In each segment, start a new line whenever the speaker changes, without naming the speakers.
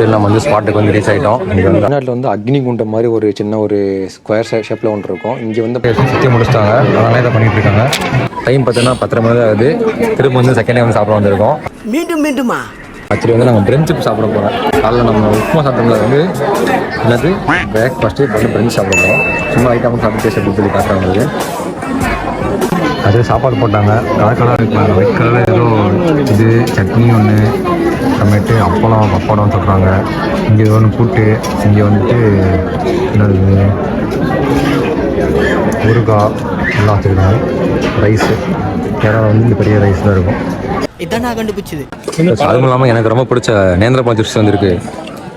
Actually நம்ம வந்து ஸ்பாட்டுக்கு வந்து ரீச் ஆகிட்டோம். இங்கே வந்து தமிழ்நாட்டில் வந்து அக்னி குண்டம் மாதிரி ஒரு சின்ன ஒரு ஸ்கொயர் ஷேப்பில் ஒன்று இருக்கும். இங்கே வந்து சுற்றி முடிச்சிட்டாங்க, அதனால இதை பண்ணிகிட்டு இருக்காங்க. டைம் பார்த்தீங்கன்னா 10:30 மணி தான் ஆகுது. திரும்ப வந்து செகண்ட் டைம் வந்து சாப்பிட வந்திருக்கோம்.
மீண்டுமா
ஆக்சுவலி வந்து நாங்கள் பிரெஞ்சு சாப்பிட போகிறோம். காலையில் நம்ம உப்புமா சாப்பிட்டோம்ல வந்து என்னது பிரேக்ஃபாஸ்ட்டு இப்போ வந்து பிரெஞ்சு சாப்பிட போகிறோம். சும்மா ஐட்டம் சாப்பிட்டு டேஸ்ட் அப்படின்னு சொல்லி காட்டுறவங்களுக்கு அது சாப்பாடு போட்டாங்க. கலர் இருக்காங்க, ஒயிட் கலரில் ஏதோ இது சட்னி ஒன்று, டொமேட்டு, அப்பளம், பப்படம் சொல்கிறாங்க. இங்கே ஏதோ ஒன்று கூட்டு, இங்கே வந்துட்டு என்னது ஊறுகாய் எல்லாம் வச்சுருக்காங்க. ரைஸு கேரளா வந்து இந்த பெரிய ரைஸ் தான் இருக்கும்.
இதான் நான் கண்டுபிடிச்சது.
அதுவும் இல்லாமல் எனக்கு ரொம்ப பிடிச்ச நேந்திரப்பழம் ஜூஸ் வந்துருக்கு.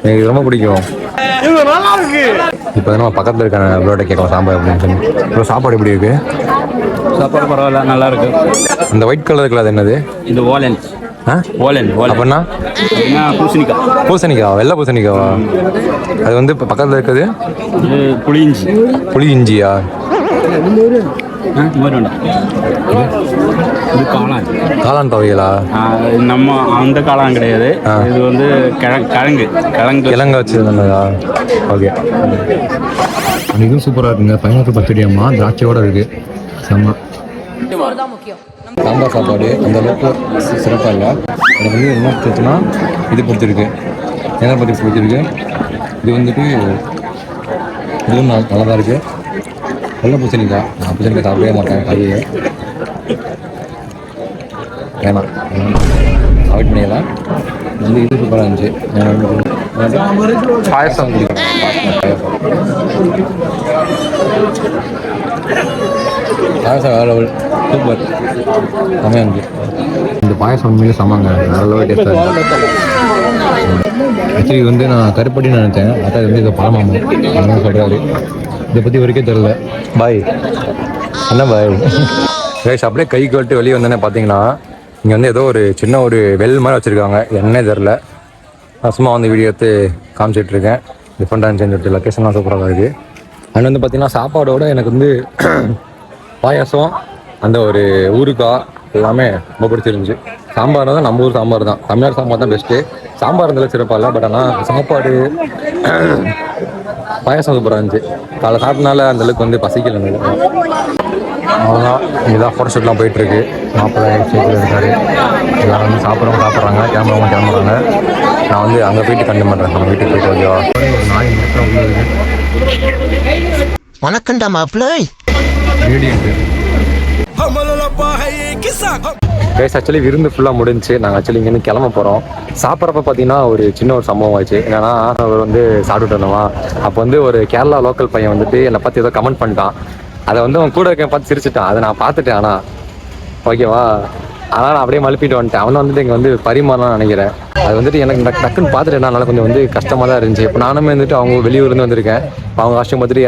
எனக்கு ரொம்ப பிடிக்கும். இப்போ நம்ம பக்கத்தில் இருக்க ப்ரோட்ட கேட்கலாம் சாம்பார் அப்படின்னு சொல்லி. இப்போ சாப்பாடு எப்படி இருக்கு?
சாப்பாடு பரவாயில்ல, நல்லா இருக்கு.
அந்த ஒயிட் கலர் இருக்குல்ல, அது என்னது?
இது ஓலன். ஓலன்
அப்படின்னா
பூசணிக்காய்.
பூசணிக்காய், வெள்ளை பூசணிக்காவா? அது வந்து இப்போ பக்கத்தில் இருக்குது
புளியிஞ்சி.
புளி இஞ்சியா?
இது காளான்.
காளான் துவையலா?
நம்ம அந்த காளான் கிடையாது, இது வந்து கிழங்கு
வச்சுருந்தா. ஓகே, இதுவும் சூப்பராக இருக்குங்க. பைனாப்பிள் பச்சடியம்மா திராட்சையோடு இருக்குது. செம்ம சாம்பார் சாப்பாடு அந்த அளவுக்கு சிறப்பாக இல்லை. எனக்கு வந்து என்ன பிடிச்சிருக்குன்னா இது பிடிச்சிருக்கு, என்ன பற்றி பிடிச்சிருக்கு. இது வந்துட்டு இதுவும் நல்லா தான் இருக்குது. வெள்ளை பூசணிக்காய், நான் பூசணிக்காய் சாப்பிடவே மாட்டேன், அது வேணாம், அவாய்ட் பண்ணிடலாம். வந்து இது சூப்பராக இருந்துச்சு. பாயசம் பாயசம் வேறு லெவல், சூப்பர், செம்மையாக இருந்துச்சு. இந்த பாயசம் உண்மையிலே செம்மாங்க, வேறு லெவல் டேஸ்ட்டாக இருந்துச்சு. ஆக்சுவலி வந்து நான் கருப்பட்டின்னு நினச்சேன், அதான் வந்து இதை பழமாமோ அப்படின்னு சொல்கிறாரு. இதை பற்றி வரைக்கும் தெரியல. பாய் என்ன பாய் கைஸ், அப்படியே கை கட்டு வெளியே வந்தோன்னே பார்த்தீங்கன்னா இங்கே வந்து ஏதோ ஒரு சின்ன ஒரு வெல் மாதிரி வச்சுருக்காங்க, என்னே தெரில. நான் சும்மா வந்து வீடியோ எடுத்து காமிச்சிட்ருக்கேன். டிஃப்ரெண்டாக செஞ்சுட்டு லொக்கேஷன்லாம் சூப்பராக இருக்குது. அண்ட் வந்து பார்த்திங்கன்னா சாப்பாடோடு எனக்கு வந்து பாயாசம், அந்த ஒரு ஊறுகாய் எல்லாமே ரொம்ப பிடிச்சிருந்துச்சி. சாம்பார் தான் நம்ம ஊர் சாம்பார் தான், தமிழ்நாடு சாம்பார் தான் பெஸ்ட்டு. சாம்பார் இருந்தாலும் சிறப்பாக இல்லை, பட் ஆனால் சாப்பாடு பாயாசம் சூப்பராக இருந்துச்சு. காலை சாப்பிட்டனால அந்தளவுக்கு வந்து பசிக்கல. அவ்வளோதான், இதுதான் ஃபோட்டோ ஷூட்லாம் போயிட்டுருக்கு. மாப்பிள்ளை ஸ்டேஜில் இருக்காரு, எல்லோரும் வந்து சாப்பிட்றாங்க, கிளம்புறாங்க. நான் வந்து அங்கே போயிட்டு கண்டு பண்ணுறேன், நம்ம வீட்டுக்கு போயிட்டு ஓகேவா. ஒரு 4 நிமிஷம் உள்ளது.
வணக்கம்டா மாப்பிள்ளை.
கைஸ், ஆக்சுவலி விருந்து ஃபுல்லாக முடிஞ்சு நாங்கள் ஆக்சுவலி இங்கேருந்து கிளம்ப போகிறோம். சாப்பிட்றப்ப பார்த்தீங்கன்னா ஒரு சின்ன ஒரு சம்பவம் ஆச்சு. என்னன்னா, அவர் வந்து சாப்பிட்டுட்டு இருந்தோமா, அப்போ வந்து ஒரு கேரளா லோக்கல் பையன் வந்துட்டு என்னை பார்த்து ஏதோ கமெண்ட் பண்ணிட்டான். அதை வந்து அவன் கூட இருக்க பார்த்து சிரிச்சிட்டான். அதை நான் பார்த்துட்டேன். ஆனால் ஓகேவா, ஆனால் நான் அப்படியே மழுப்பிட்டு வந்துட்டேன். அவனை வந்துட்டு இங்கே வந்து பரிமாறலாம்னு நினைக்கிறேன். அது வந்துட்டு எனக்கு டக்குன்னு பார்த்துட்டேன். அதனால கொஞ்சம் வந்து கஷ்டமாக தான் இருந்துச்சு. இப்போ நானுமே வந்துட்டு அவங்க வெளியூர்லேருந்து வந்திருக்கேன். அவங்க கஷ்டம் பார்த்துட்டு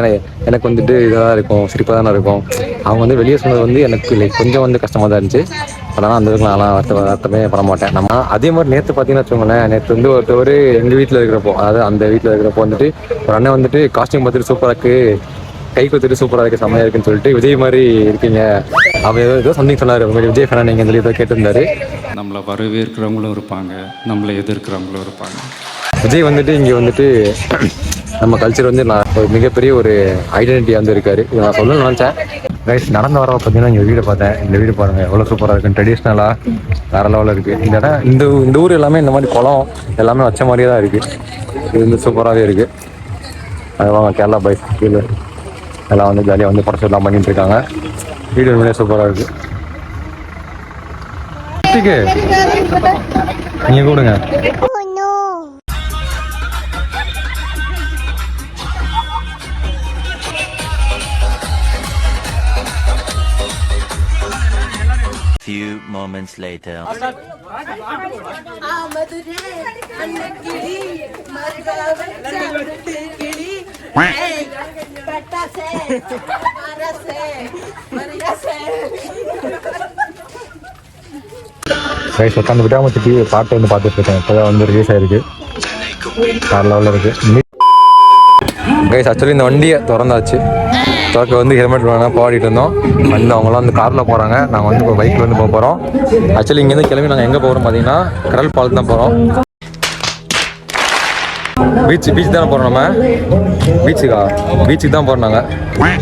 எனக்கு வந்துட்டு இதாக இருக்கும், சிரிப்பாக தானே இருக்கும். அவங்க வந்து வெளியே சொன்னது வந்து எனக்கு லைக் கொஞ்சம் வந்து கஷ்டமாக தான் இருந்துச்சு. அதனால் அந்த இதுக்கு நான் வருத்தமே பண்ண மாட்டேன். நம்ம அதே மாதிரி நேற்று பார்த்தீங்கன்னா வச்சுக்கோங்களேன், நேற்று வந்து ஒருத்தவர் எங்கள் வீட்டில் இருக்கிறப்போ, அதாவது அந்த வீட்டில் இருக்கிறப்போ வந்துட்டு ஒரு அண்ணன் வந்துட்டு காஸ்டியூம் பார்த்துட்டு சூப்பராக இருக்குது, கை கொடுத்துட்டு சூப்பராக இருக்குது, செம்மையாக இருக்குன்னு சொல்லிட்டு விஜய் மாதிரி இருக்கீங்க அவர் ஏதோ சம்திங் சொன்னார். விஜய் ஃபேனா நீங்கள் சொல்லி ஏதோ கேட்டிருந்தாரு.
நம்மளை வரவேற்கிறவங்களும் இருப்பாங்க, நம்மளை எதிர்க்கிறவங்களும் இருப்பாங்க.
விஜய் வந்துட்டு இங்கே வந்துட்டு நம்ம கல்ச்சர் வந்து நான் ஒரு மிகப்பெரிய ஒரு ஐடென்டிட்டியாக வந்து இருக்காரு. இதை நான் சொல்லணும்னு நினச்சேன். ரைஸ் நடந்து வர பார்த்தீங்கன்னா இங்கே வீடு பார்த்தேன். இந்த வீடு பாருங்கள் எவ்வளோ சூப்பராக இருக்குது, ட்ரெடிஷ்னலாக வேறு லெவலில் இருக்குது. இந்த இடம் இந்த ஊர் எல்லாமே இந்த மாதிரி குளம் எல்லாமே வச்ச மாதிரியே தான் இருக்குது. இது வந்து சூப்பராகவே இருக்குது. அது வாங்க கேரளா பைஸ் கீழே எல்லாம் வந்து ஜாலியாக வந்து படச்செல்லாம் பண்ணிட்டு இருக்காங்க. வீடு உண்மையிலே சூப்பராக இருக்குது. நீங்கள் கூடுங்க.
Few moments later.
ரைஸ் உட்காந்து விடாமத்துக்கு பாட்டு வந்து பார்த்துட்டு இருக்கேன். இப்போதான் வந்து ரிலீஸ் ஆயிருக்கு, வேறு லெவலில் இருக்குது. கைஸ், ஆக்சுவலி இந்த வண்டியை திறந்தாச்சு. திறக்க வந்து ஹெல்மெட் வேணால் பாடிட்டு இருந்தோம். வந்து அவங்களாம் வந்து காரில் போகிறாங்க, நாங்கள் வந்து இப்போ பைக்கில் வந்து போக போகிறோம். ஆக்சுவலி இங்கேருந்து கிளம்பி நாங்கள் எங்கே போகிறோம் பார்த்தீங்கன்னா கடல் பாலத்து தான் போகிறோம். பீச் தானே போகிறோம் நம்ம. பீச்சுக்கு தான் போகிறோம் நாங்கள்.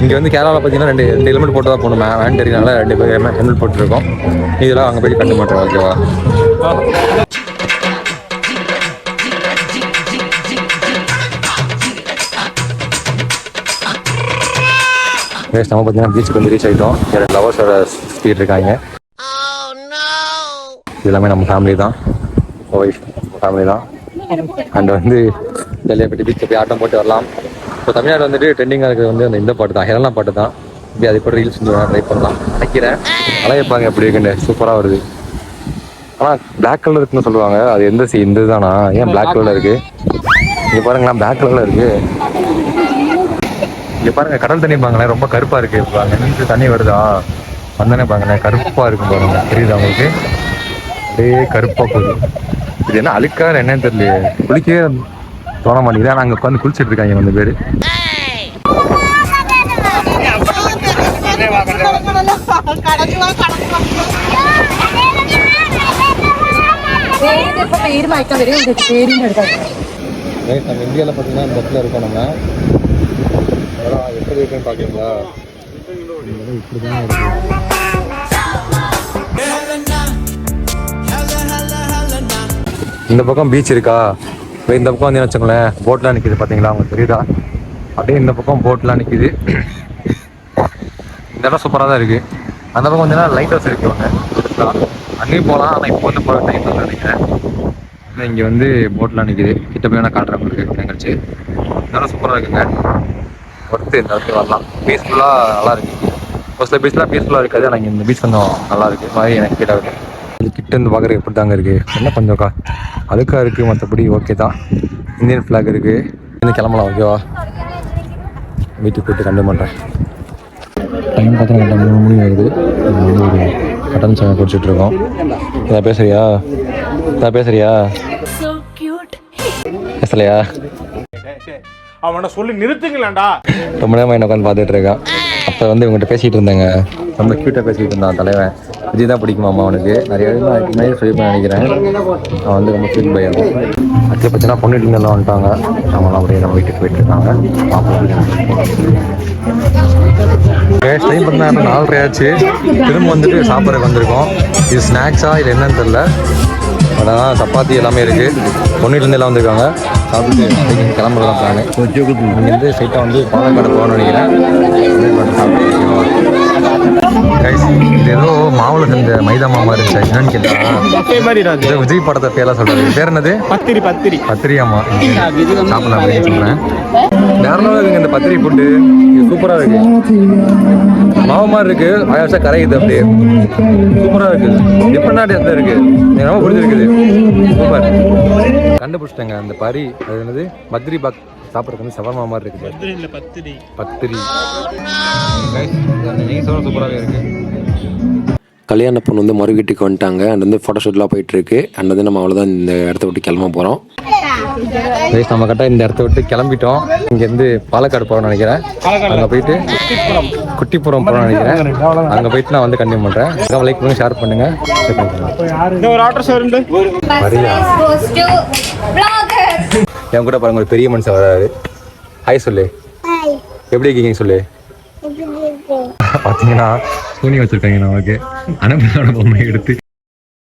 இங்கே வந்து கேரளாவில் பார்த்தீங்கன்னா ரெண்டு ஹெல்மெட் போட்டு தான் போகணும். வேன் தெரியுனால 2 பேர் ஹெல்மெட் போட்டுருக்கோம். இதெல்லாம் அங்கே போய் கண்டு மாட்டோம். ஓகேவா? நம்ம பார்த்தீங்கன்னா பீச்சுக்கு வந்து ரீச் ஆகிட்டோம். 2 லவர்ஸோட சுற்றிட்டு இருக்காங்க. இது எல்லாமே நம்ம ஃபேமிலி தான், ஒய்ஃப் ஃபேமிலி தான். அண்ட் வந்து ஜல்லியை பற்றி பீச்சை போய் ஆட்டம் போட்டு வரலாம். இப்போ தமிழ்நாடு வந்துட்டு ட்ரெண்டிங்காக இருக்கிறது வந்து அந்த இந்த பாட்டு தான், ஹெலனா பாட்டு தான். இப்படி அது கூட ரீல்ஸ் ட்ரை பண்ணலாம் நினைக்கிறேன். அலையப்பாங்க எப்படி இருக்குன்னு, சூப்பராக வருது. ஆனால் பிளாக் கலர் இருக்குன்னு சொல்லுவாங்க. அது இந்த இதுதானா? ஏன் பிளாக் கலரில் இருக்குது? இங்கே பாருங்களேன், பிளாக் கலரில் இருக்குது. இங்கே பாருங்கள், கடல் தண்ணி பாங்களேன், ரொம்ப கருப்பாக இருக்குது. இப்போ அங்கே நின்று தண்ணி வருதா வந்தானே பாங்களேன், கருப்பாக இருக்கும் பாருங்க. தெரியுதா உங்களுக்கு? அப்படியே கருப்பாக போகுது. இது என்ன அழுக்கா என்னன்னு தெரியல, குளிக்கவே தோண மாட்டேங்குது. ஆனால் அங்கே உட்காந்து குளிச்சுட்டு இருக்காங்க 2 பேர். நம்ம இந்தியாவில் பார்த்தீங்கன்னா இந்த இடத்துல இருக்கோம். நம்ம எப்படி இருக்குன்னு பார்க்குறீங்களா? இப்படி தான் இருக்கு. இந்த பக்கம் பீச் இருக்கா? இப்போ இந்த பக்கம் வந்து வச்சுக்கோங்களேன், போட்லாம் நிற்கிது. பார்த்தீங்களா? உங்களுக்கு தெரியுதா? அப்படியே இந்த பக்கம் போட்லாம் நிற்கிது. இந்த இடம் சூப்பராக தான் இருக்குது. அந்த பக்கம் வந்தீங்கன்னா லைட் ஹவுஸ் இருக்குது ஒன்று, அங்கேயும் போகலாம். ஆனால் இப்போ வந்து போகிற டைம் தான் நினைக்கிறேன். ஆனால் இங்கே வந்து போட்லாம் நிற்கிது. கிட்ட போய் வேணால் காட்டுறேன் உங்களுக்கு நிகழ்ச்சி. இந்த இடம் சூப்பராக இருக்குங்க. ஒருத்து இந்த இடத்துக்கு வரலாம். பீஸ்ஃபுல்லாக நல்லா இருக்குது. ஒரு சில பீச்லாம் பீஸ்ஃபுல்லாக இருக்காது. ஆனால் இந்த பீச் கொஞ்சம் நல்லா இருக்குது மாதிரி எனக்கு கேட்டாங்க. அது கிட்ட இருந்து பார்க்குறது எப்படி தாங்க இருக்குது. என்ன கொஞ்சம் அழுக்காக இருக்குது, மற்றபடி ஓகே தான். இந்தியன் ஃப்ளாக் இருக்குது. இன்னும் கிளம்பலாம். ஓகேவா? வீட்டுக்கு போய்ட்டு கண்டு பண்ணுறேன். டைம் பார்த்தீங்கன்னா கரெக்டாக 3 மணி வருது. வந்து ஒரு கட்டன் சாயம் குடிச்சிட்ருக்கோம். இதான் பேசுறியா? பேசலையா?
அவனை சொல்லி நிறுத்துங்களேன்டா.
ரொம்ப நேரமாக என்ன உட்காந்து பார்த்துட்டு இருக்கான். அப்போ வந்து இவங்ககிட்ட பேசிகிட்டு இருந்தாங்க. ரொம்ப க்யூட்டாக பேசிகிட்டு இருந்தான் தலைவன். விஜய் தான் பிடிக்குமாம்மா அவனுக்கு. நிறைய நிறைய சொல்லிப்பேன் நினைக்கிறேன். அவன் வந்து ரொம்ப ஃபீல் பையன். அடுத்து பார்த்தீங்கன்னா பொண்ணுலாம் வந்துட்டாங்க. அவங்களாம் அப்படியே நம்ம வீட்டுக்கு போயிட்டுருக்காங்க. டைம் பார்த்தீங்கன்னா 4:30 ஆச்சு. திரும்ப வந்துட்டு சாப்பிட்றதுக்கு வந்திருக்கோம். இது ஸ்நாக்ஸா இல்லை என்னன்னு தெரில. அதான் சப்பாத்தி எல்லாமே இருக்குது. பொண்ணுலேருந்து எல்லாம் வந்திருக்காங்க. சாப்பிட்டு கிளம்புறதான் பிளானு. இங்கேருந்து ஸ்ட்ரைட்டாக வந்து பாலக்காடு போகணும்னு நினைக்கிறேன். இது ஏதோ மாவுல செஞ்ச மைதா மாமா இருந்துச்சு. என்னன்னு கேட்டா விஜய் படத்தை பேரெல்லாம் சொல்றது. பேர் என்னது? பத்திரியாமா. சாப்பிடலாம் அப்படின்னு சொல்றேன். வேற இருக்குங்க இந்த பத்திரி ஃபுட்டு. சூப்பரா இருக்கு. மாவு மாதிரி இருக்கு. ஆயாசா கரையுது. அப்படியே சூப்பரா இருக்கு. டிஃப்ரெண்டா டேஸ்ட்ல இருக்கு. எனக்கு ரொம்ப பிடிச்சிருக்குது. சூப்பர். கண்டுபிடிச்சிட்டேங்க அந்த பரி. அது என்னது? பத்ரி பாக். சாப்பிட்றதுக்கு வந்து சவர்மா மாதிரி இருக்குது. பத்திரி சூப்பராகவே இருக்கு. கல்யாண பொண்ணு வந்து மறு வீட்டுக்கு வந்துட்டாங்க. அண்ட் வந்து ஃபோட்டோஷூட்லாம் போயிட்டு இருக்கு. அண்ட் வந்து நம்ம அவ்வளோதான் இந்த இடத்த விட்டு கிளம்ப போகிறோம். நம்ம கரெக்டாக இந்த இடத்த விட்டு கிளம்பிட்டோம். இங்கேருந்து பாலக்காடு போகிறோம்னு நினைக்கிறேன். அங்கே போயிட்டு குட்டிப்புறம் போகிறோம்னு நினைக்கிறேன். அங்கே போயிட்டு நான் வந்து கண்டினியூ பண்ணுறேன். லைக் பண்ணி ஷேர் பண்ணுங்க. என் கூட பாருங்க ஒரு பெரிய மனுஷன் வராரு. ஹாய் சொல்லு. எப்படி இருக்கீங்க சொல்லு. பார்த்தீங்கன்னா துணி வச்சிருக்காங்க நமக்கு. அனுப்பி பொம்மை எடுத்து